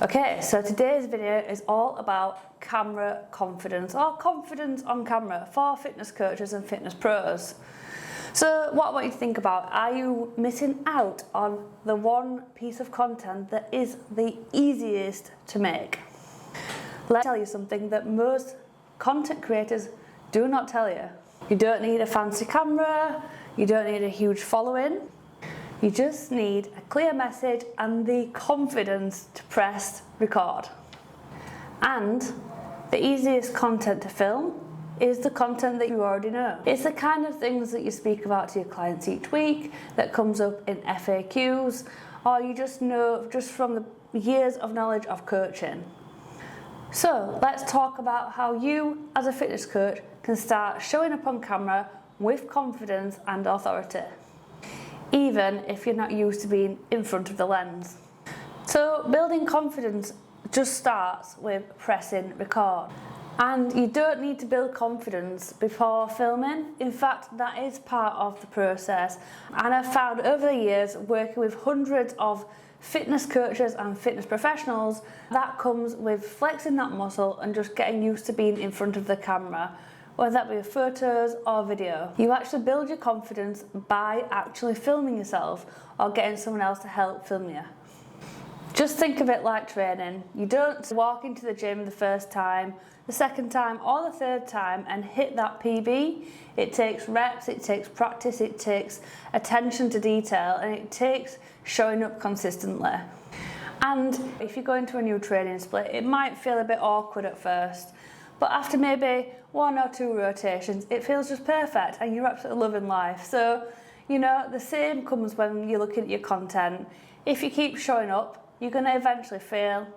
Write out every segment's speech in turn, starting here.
Okay, so today's video is all about camera confidence, or confidence on camera for fitness coaches and fitness pros. So what I want you to think about, are you missing out on the one piece of content that is the easiest to make? Let me tell you something that most content creators do not tell you. You don't need a fancy camera, you don't need a huge following. You just need a clear message and the confidence to press record. And the easiest content to film is the content that you already know. It's the kind of things that you speak about to your clients each week, that comes up in FAQs, or you just know just from the years of knowledge of coaching. So let's talk about how you as a fitness coach can start showing up on camera with confidence and authority, even if you're not used to being in front of the lens. So building confidence just starts with pressing record. And you don't need to build confidence before filming. In fact, that is part of the process. And I've found over the years, working with hundreds of fitness coaches and fitness professionals, that comes with flexing that muscle and just getting used to being in front of the camera, whether that be photos or video. You actually build your confidence by actually filming yourself or getting someone else to help film you. Just think of it like training. You don't walk into the gym the first time, the second time or the third time and hit that PB. It takes reps, it takes practice, it takes attention to detail, and it takes showing up consistently. And if you go into a new training split, it might feel a bit awkward at first, but after maybe one or two rotations, it feels just perfect and you're absolutely loving life. So, the same comes when you're looking at your content. If you keep showing up, you're going to eventually feel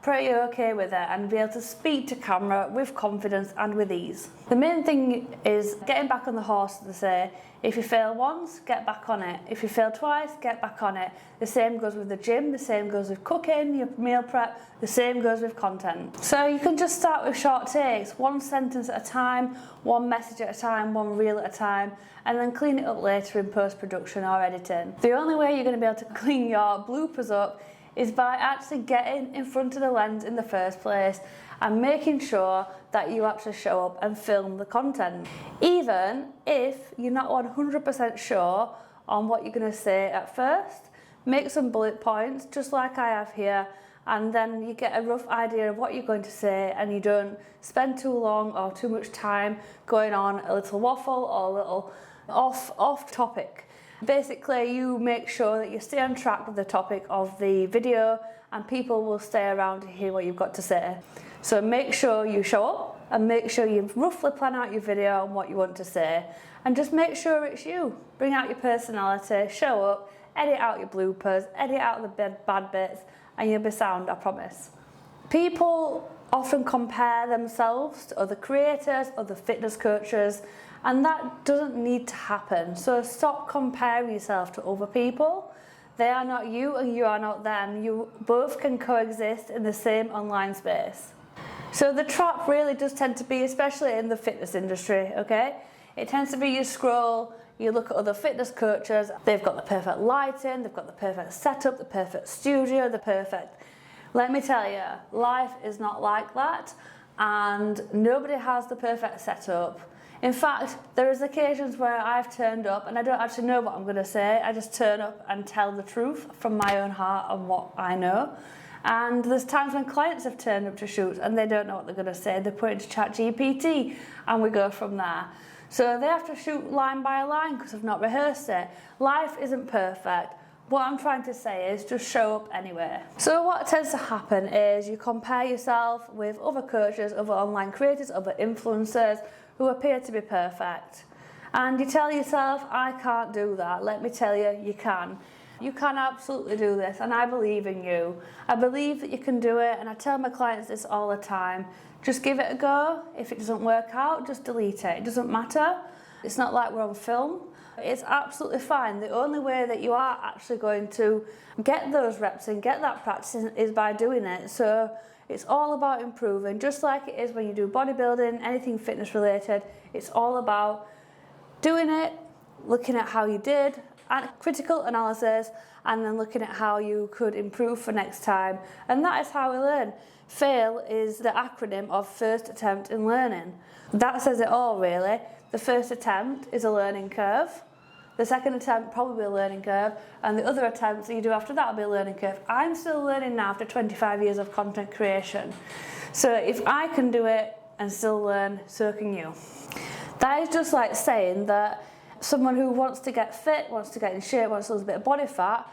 pretty okay with it and be able to speak to camera with confidence and with ease. The main thing is getting back on the horse, to say, if you fail once, get back on it. If you fail twice, get back on it. The same goes with the gym, the same goes with cooking, your meal prep, the same goes with content. So you can just start with short takes, one sentence at a time, one message at a time, one reel at a time, and then clean it up later in post-production or editing. The only way you're going to be able to clean your bloopers up is by actually getting in front of the lens in the first place and making sure that you actually show up and film the content. Even if you're not 100% sure on what you're going to say at first, make some bullet points just like I have here, and then you get a rough idea of what you're going to say and you don't spend too long or too much time going on a little waffle or a little off topic. Basically, you make sure that you stay on track with the topic of the video and people will stay around to hear what you've got to say. So make sure you show up and make sure you roughly plan out your video and what you want to say, and just make sure it's you. Bring out your personality, show up, edit out your bloopers, edit out the bad bits, and you'll be sound, I promise. People often compare themselves to other creators, other fitness coaches, and that doesn't need to happen. So stop comparing yourself to other people. They are not you and you are not them. You both can coexist in the same online space. So the trap really does tend to be, especially in the fitness industry, okay? It tends to be you scroll, you look at other fitness coaches, they've got the perfect lighting, they've got the perfect setup, the perfect studio, the perfect... Let me tell you, life is not like that, and nobody has the perfect setup. In fact, there is occasions where I've turned up and I don't actually know what I'm going to say. I just turn up and tell the truth from my own heart and what I know. And there's times when clients have turned up to shoots and they don't know what they're going to say. They put it into ChatGPT and we go from there. So they have to shoot line by line because I've not rehearsed it. Life isn't perfect. What I'm trying to say is just show up anyway. So what tends to happen is you compare yourself with other coaches, other online creators, other influencers who appear to be perfect. And you tell yourself, I can't do that. Let me tell you, you can. You can absolutely do this, and I believe in you. I believe that you can do it, and I tell my clients this all the time. Just give it a go. If it doesn't work out, just delete it. It doesn't matter. It's not like we're on film. It's absolutely fine. The only way that you are actually going to get those reps and get that practice is by doing it. So it's all about improving, just like it is when you do bodybuilding, anything fitness related. It's all about doing it, looking at how you did, and critical analysis, and then looking at how you could improve for next time. And that is how we learn. FAIL is the acronym of first attempt in learning. That says it all, really. The first attempt is a learning curve. The second attempt, probably a learning curve, and the other attempts that you do after that will be a learning curve. I'm still learning now after 25 years of content creation. So if I can do it and still learn, so can you. That is just like saying that someone who wants to get fit, wants to get in shape, wants to lose a bit of body fat,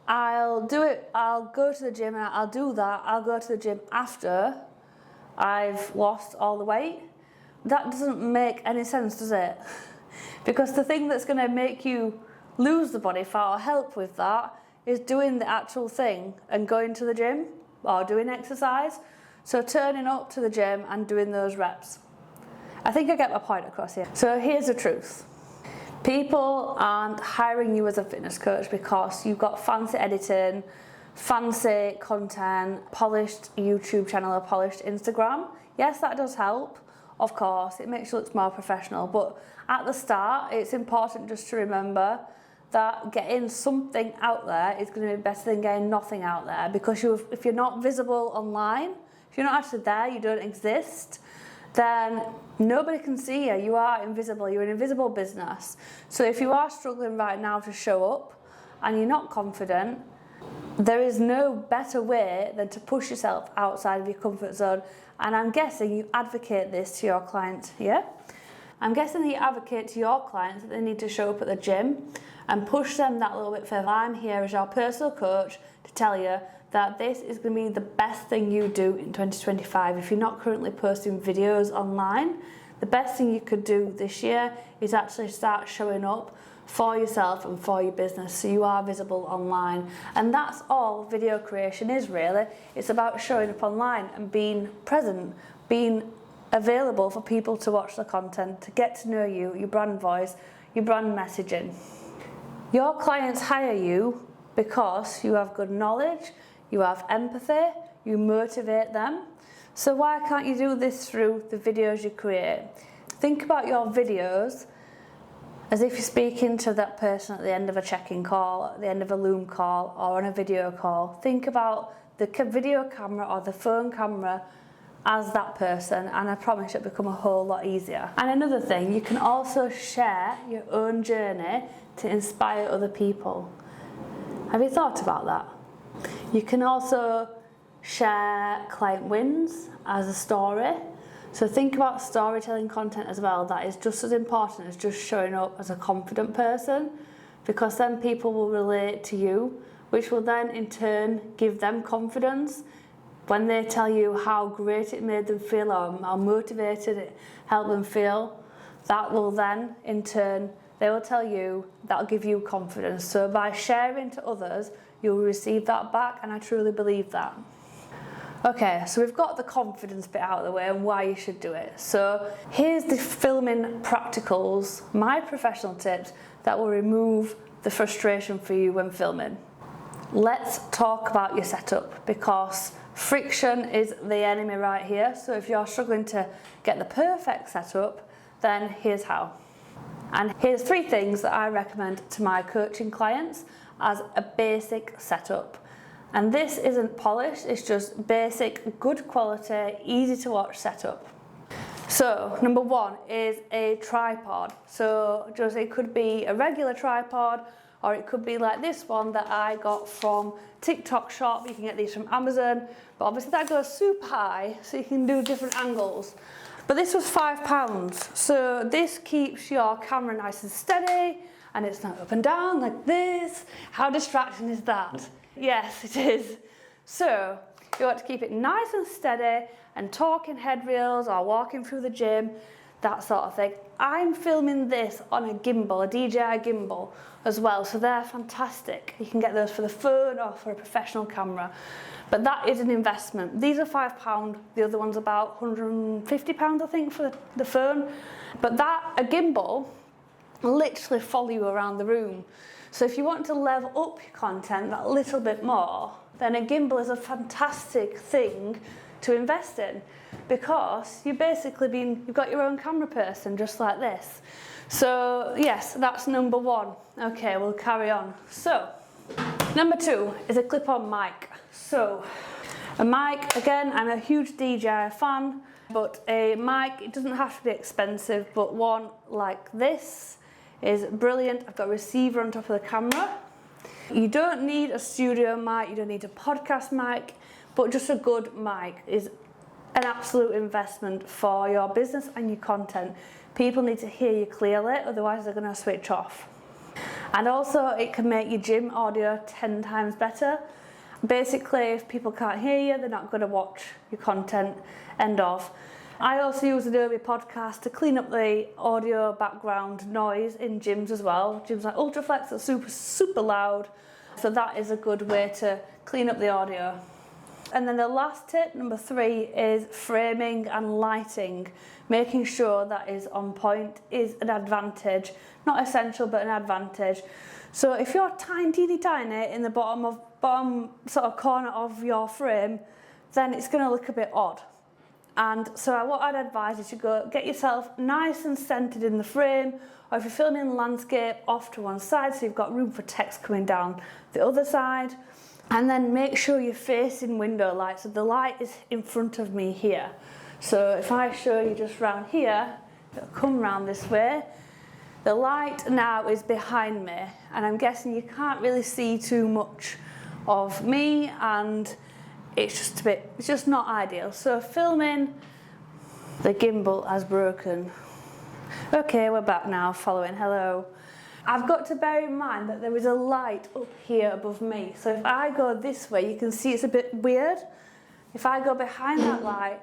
I'll do it, I'll go to the gym and I'll do that, I'll go to the gym after I've lost all the weight. That doesn't make any sense, does it? Because the thing that's going to make you lose the body fat or help with that is doing the actual thing and going to the gym or doing exercise. So turning up to the gym and doing those reps. I think I get my point across here. So here's the truth. People aren't hiring you as a fitness coach because you've got fancy editing, fancy content, polished YouTube channel or polished Instagram. Yes, that does help. Of course, it makes you look more professional, but at the start, it's important just to remember that getting something out there is going to be better than getting nothing out there, because if you're not visible online, if you're not actually there, you don't exist, then nobody can see you. You are invisible. You're an invisible business. So if you are struggling right now to show up and you're not confident, there is no better way than to push yourself outside of your comfort zone. And I'm guessing you advocate this to your clients, yeah? I'm guessing that you advocate to your clients that they need to show up at the gym and push them that little bit further. I'm here as your personal coach to tell you that this is going to be the best thing you do in 2025. If you're not currently posting videos online, the best thing you could do this year is actually start showing up for yourself and for your business so you are visible online. And that's all video creation is, really. It's about showing up online and being present, being available for people to watch the content, to get to know you, your brand voice, your brand messaging. Your clients hire you because you have good knowledge, you have empathy, you motivate them. So why can't you do this through the videos you create? Think about your videos as if you're speaking to that person at the end of a check-in call, at the end of a Loom call, or on a video call. Think about the video camera or the phone camera as that person, and I promise it'll become a whole lot easier. And another thing, you can also share your own journey to inspire other people. Have you thought about that? You can also share client wins as a story. So think about storytelling content as well. That is just as important as just showing up as a confident person, because then people will relate to you, which will then in turn give them confidence. When they tell you how great it made them feel or how motivated it helped them feel, that will then in turn, they will tell you, that'll give you confidence. So by sharing to others, you'll receive that back, and I truly believe that. Okay, so we've got the confidence bit out of the way and why you should do it. So here's the filming practicals, my professional tips that will remove the frustration for you when filming. Let's talk about your setup, because friction is the enemy right here. So if you're struggling to get the perfect setup, then here's how. And here's 3 things that I recommend to my coaching clients as a basic setup. And this isn't polished, it's just basic, good quality, easy to watch setup. So number 1 is a tripod. So just it could be a regular tripod, or it could be like this one that I got from TikTok Shop. You can get these from Amazon, but obviously that goes super high, so you can do different angles. But this was £5, so this keeps your camera nice and steady, and it's not up and down like this. How distracting is that? Yes, it is. So you want to keep it nice and steady, and talking head reels or walking through the gym, that sort of thing. I'm filming this on a gimbal, a DJI gimbal as well, so they're fantastic. You can get those for the phone or for a professional camera, but that is an investment. These are £5, the other one's about £150 I think for the phone, but a gimbal will literally follow you around the room. So if you want to level up your content that little bit more, then a gimbal is a fantastic thing to invest in, because you've got your own camera person just like this. So yes, that's number one. Okay, we'll carry on. So number two is a clip-on mic. So a mic, again, I'm a huge DJI fan, but a mic, it doesn't have to be expensive, but one like this is brilliant. I've got a receiver on top of the camera. You don't need a studio mic, you don't need a podcast mic, but just a good mic is an absolute investment for your business and your content. People need to hear you clearly, otherwise they're going to switch off. And also it can make your gym audio 10 times better. Basically, if people can't hear you, they're not going to watch your content, end of. I also use Adobe Podcast to clean up the audio background noise in gyms as well. Gyms like Ultraflex are super loud, so that is a good way to clean up the audio. And then the last tip, number three, is framing and lighting. Making sure that is on point is an advantage. Not essential, but an advantage. So if you're tiny in the bottom sort of corner of your frame, then it's going to look a bit odd. And so what I'd advise is you go get yourself nice and centered in the frame, or if you're filming landscape, off to one side so you've got room for text coming down the other side. And then make sure you're facing window light, so the light is in front of me here. So if I show you just round here, it'll come round this way. The light now is behind me, and I'm guessing you can't really see too much of me, and it's just not ideal. So filming, the gimbal has broken. Okay, we're back now, following, hello. I've got to bear in mind that there is a light up here above me. So if I go this way, you can see it's a bit weird. If I go behind that light,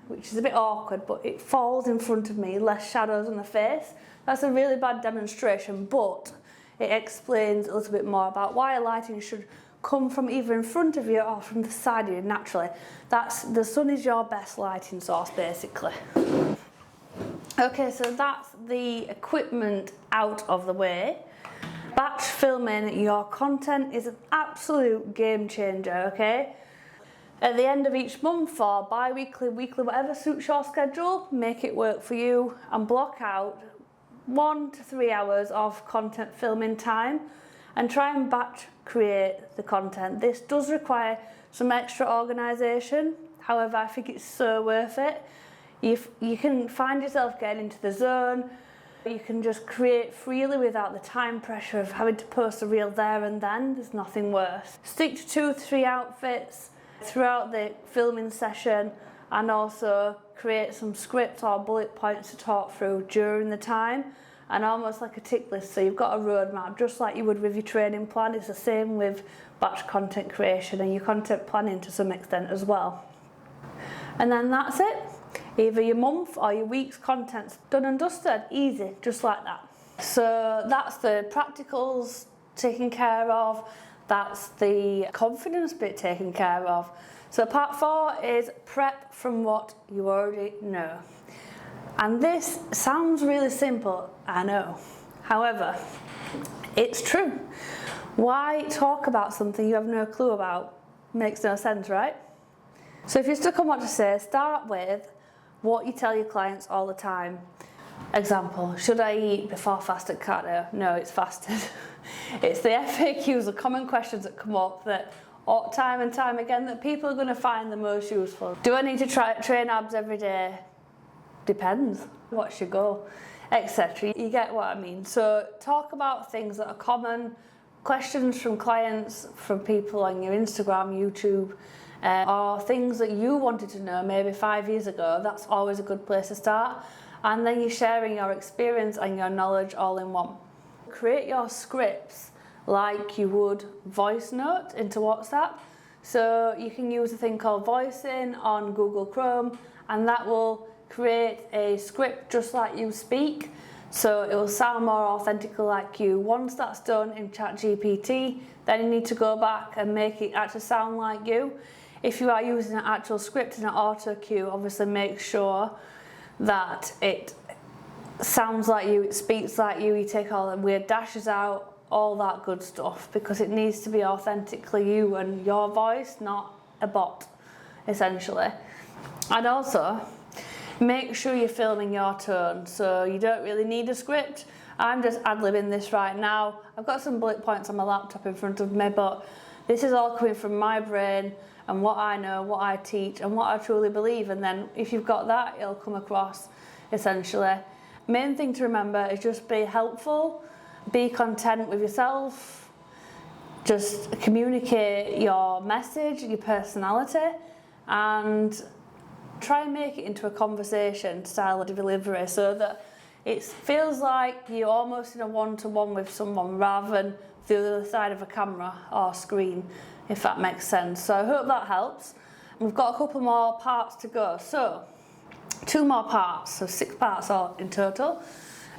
which is a bit awkward, but it falls in front of me, less shadows on the face. That's a really bad demonstration, but it explains a little bit more about why lighting should come from either in front of you or from the side of you naturally. The sun is your best lighting source, basically. Okay, so that's the equipment out of the way. Batch filming your content is an absolute game changer, okay? At the end of each month or bi-weekly, weekly, whatever suits your schedule, make it work for you and block out 1 to 3 hours of content filming time and try and batch create the content. This does require some extra organisation, however I think it's so worth it. You can find yourself getting into the zone. You can just create freely without the time pressure of having to post a reel there and then. There's nothing worse. Stick to 2 or 3 outfits throughout the filming session, and also create some scripts or bullet points to talk through during the time, and almost like a tick list, so you've got a roadmap just like you would with your training plan. It's the same with batch content creation and your content planning to some extent as well. And then that's it. Either your month or your week's content's done and dusted. Easy, just like that. So that's the practicals taken care of. That's the confidence bit taken care of. So part 4 is prep from what you already know. And this sounds really simple, I know. However, it's true. Why talk about something you have no clue about? Makes no sense, right? So if you're stuck on what to say, start with what you tell your clients all the time. Example, should I eat before fasted cardio? No, it's fasted. It's the FAQs, the common questions that come up that time and time again that people are going to find the most useful. Do I need to train abs every day? Depends. What's your goal? Etc. You get what I mean. So talk about things that are common, questions from clients, from people on your Instagram, YouTube, or things that you wanted to know maybe 5 years ago. That's always a good place to start. And then you're sharing your experience and your knowledge all in one. Create your scripts like you would voice note into WhatsApp. So you can use a thing called voicing on Google Chrome, and that will create a script just like you speak. So it will sound more authentically like you. Once that's done in ChatGPT, then you need to go back and make it actually sound like you. If you are using an actual script in an auto cue, obviously make sure that it sounds like you, it speaks like you take all the weird dashes out, all that good stuff, because it needs to be authentically you and your voice, not a bot, essentially. And also, Make sure you're filming your tone, so you don't really need a script. I'm just ad-libbing this right now. I've got some bullet points on my laptop in front of me, but this is all coming from my brain and what I know, what I teach, and what I truly believe. And then if you've got that, it'll come across, essentially. Main thing to remember is just be helpful, be content with yourself, just communicate your message, your personality, and try and make it into a conversation style of delivery so that it feels like you're almost in a one-to-one with someone rather than the other side of a camera or screen, if that makes sense. So I hope that helps. We've got a couple more parts to go. So 2 more parts, so 6 parts all in total.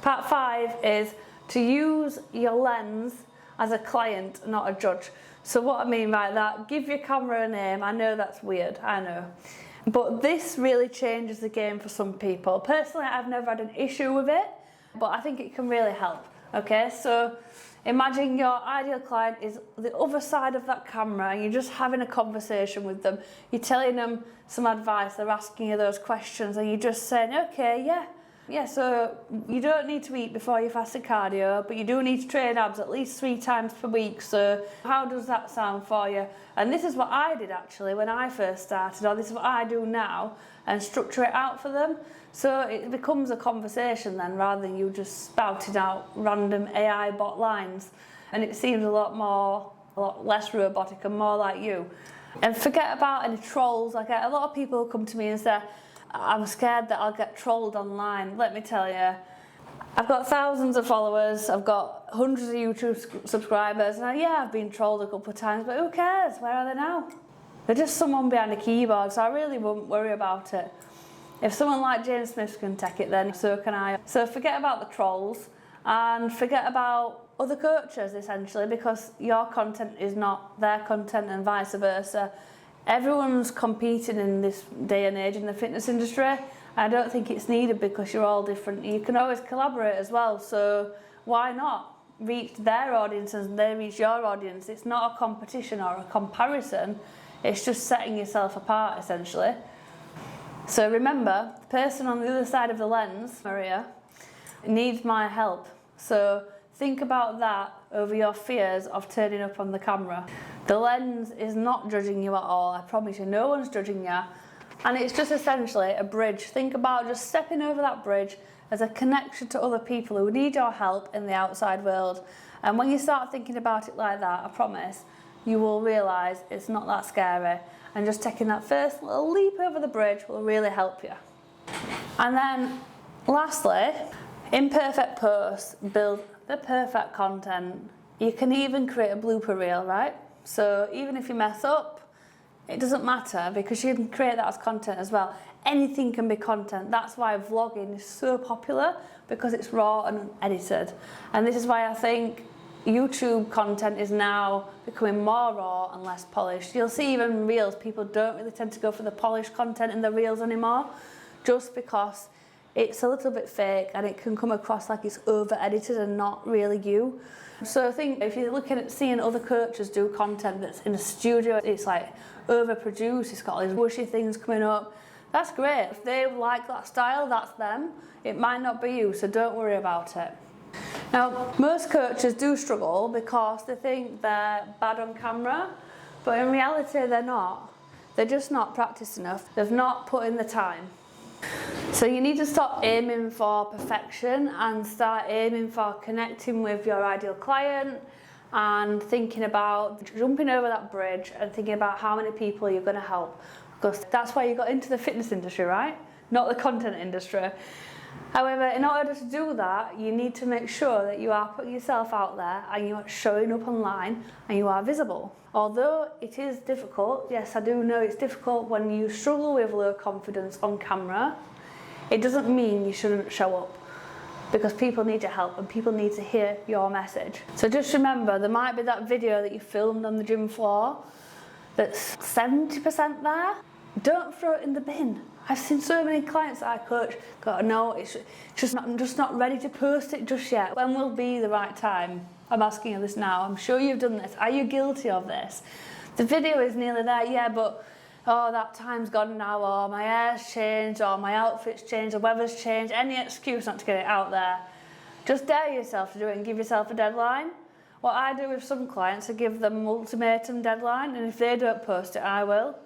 Part 5 is to use your lens as a client, not a judge. So what I mean by that, give your camera a name. I know that's weird, I know. But this really changes the game for some people. Personally, I've never had an issue with it, but I think it can really help. Okay, so imagine your ideal client is the other side of that camera and you're just having a conversation with them. You're telling them some advice, they're asking you those questions and you're just saying, okay, yeah, so you don't need to eat before your fasted cardio, but you do need to train abs at least 3 times per week. So how does that sound for you? And this is what I did actually when I first started, or this is what I do now, and structure it out for them. So it becomes a conversation then, rather than you just spouting out random AI bot lines. And it seems a lot less robotic and more like you. And forget about any trolls. Like a lot of people come to me and say, I'm scared that I'll get trolled online. Let me tell you, I've got thousands of followers, I've got hundreds of YouTube subscribers, and I've been trolled a couple of times, but who cares? Where are they now? They're just someone behind a keyboard, so I really wouldn't worry about it. If someone like James Smith can take it, then so can I. So forget about the trolls and forget about other coaches, essentially, because your content is not their content and vice versa. Everyone's competing in this day and age in the fitness industry. I don't think it's needed because you're all different. You can always collaborate as well, so why not reach their audience and they reach your audience? It's not a competition or a comparison, it's just setting yourself apart, essentially. So remember, the person on the other side of the lens, Maria, needs my help. So think about that over your fears of turning up on the camera. The lens is not judging you at all, I promise you, no one's judging you. And it's just essentially a bridge. Think about just stepping over that bridge as a connection to other people who need your help in the outside world. And when you start thinking about it like that, I promise, you will realise it's not that scary. And just taking that first little leap over the bridge will really help you. And then, lastly, imperfect posts build the perfect content. You can even create a blooper reel, right? So even if you mess up, it doesn't matter because you can create that as content as well. Anything can be content. That's why vlogging is so popular, because it's raw and edited. And this is why I think YouTube content is now becoming more raw and less polished. You'll see even reels, people don't really tend to go for the polished content in the reels anymore, just because it's a little bit fake and it can come across like it's over-edited and not really you. So I think if you're looking at seeing other coaches do content that's in a studio, it's like overproduced, it's got all these whooshy things coming up, that's great. If they like that style, that's them. It might not be you, so don't worry about it. Now, most coaches do struggle because they think they're bad on camera, but in reality they're not. They're just not practiced enough. They've not put in the time. So you need to stop aiming for perfection and start aiming for connecting with your ideal client and thinking about jumping over that bridge and thinking about how many people you're going to help. Because that's why you got into the fitness industry, right? Not the content industry. However, in order to do that, you need to make sure that you are putting yourself out there and you are showing up online and you are visible. Although it is difficult, yes, I do know it's difficult when you struggle with low confidence on camera, it doesn't mean you shouldn't show up, because people need your help and people need to hear your message. So just remember, there might be that video that you filmed on the gym floor that's 70% there. Don't throw it in the bin. I've seen so many clients that I coach go, no, it's just I'm just not ready to post it just yet. When will be the right time? I'm asking you this now. I'm sure you've done this. Are you guilty of this? The video is nearly there, yeah, but oh, that time's gone now, or my hair's changed, or my outfit's changed, the weather's changed, any excuse not to get it out there. Just dare yourself to do it and give yourself a deadline. What I do with some clients, I give them an ultimatum deadline, and if they don't post it, I will.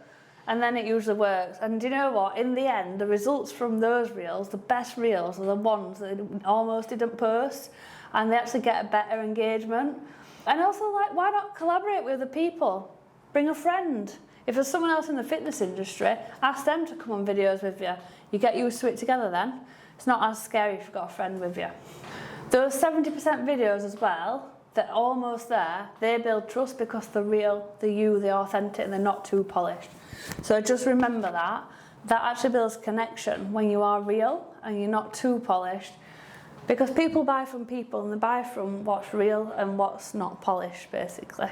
And then it usually works. And do you know what? In the end, the results from those reels, the best reels, are the ones that almost didn't post, and they actually get a better engagement. And also, like, why not collaborate with other people? Bring a friend. If there's someone else in the fitness industry, ask them to come on videos with you. You get used to it together then. It's not as scary if you've got a friend with you. Those 70% videos as well, they're almost there. They build trust because they're real, they're you, they're authentic, and they're not too polished. So just remember that. That actually builds connection when you are real and you're not too polished. Because people buy from people, and they buy from what's real and what's not polished, basically.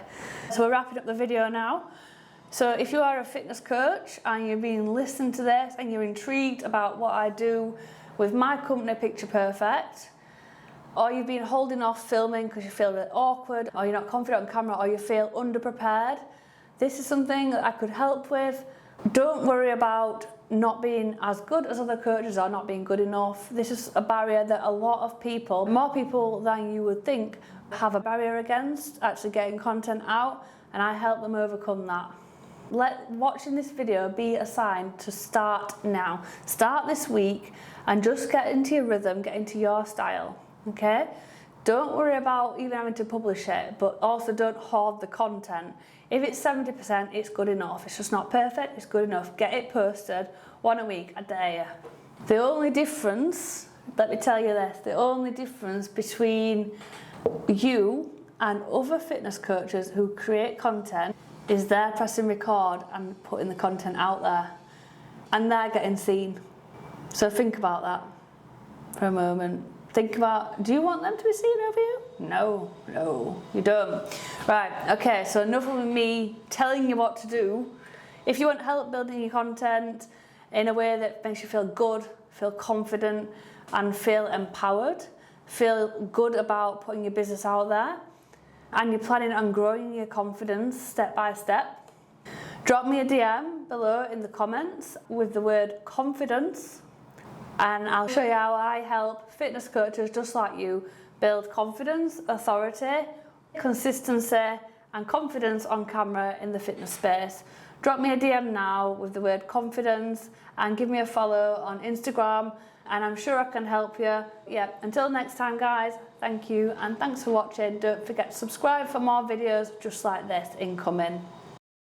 So we're wrapping up the video now. So if you are a fitness coach and you've been listening to this and you're intrigued about what I do with my company Picture Perfect, or you've been holding off filming because you feel a bit awkward, or you're not confident on camera, or you feel underprepared, this is something that I could help with. Don't worry about not being as good as other coaches or not being good enough. This is a barrier that a lot of people, more people than you would think, have a barrier against actually getting content out, and I help them overcome that. Let watching this video be a sign to start now. Start this week and just get into your rhythm, get into your style, okay? Don't worry about even having to publish it, but also don't hoard the content. If it's 70%, it's good enough. It's just not perfect, it's good enough. Get it posted, one a week, I dare you. The only difference, let me tell you this, the only difference between you and other fitness coaches who create content is they're pressing record and putting the content out there, and they're getting seen. So think about that for a moment. Think about, do you want them to be seen over you? No, you don't. Right, okay, so enough of me telling you what to do. If you want help building your content in a way that makes you feel good, feel confident, and feel empowered, feel good about putting your business out there, and you're planning on growing your confidence step by step, drop me a DM below in the comments with the word confidence, and I'll show you how I help fitness coaches just like you build confidence, authority, consistency, and confidence on camera in the fitness space. Drop me a DM now with the word confidence and give me a follow on Instagram, and I'm sure I can help you. Yeah, until next time guys, thank you and thanks for watching. Don't forget to subscribe for more videos just like this incoming.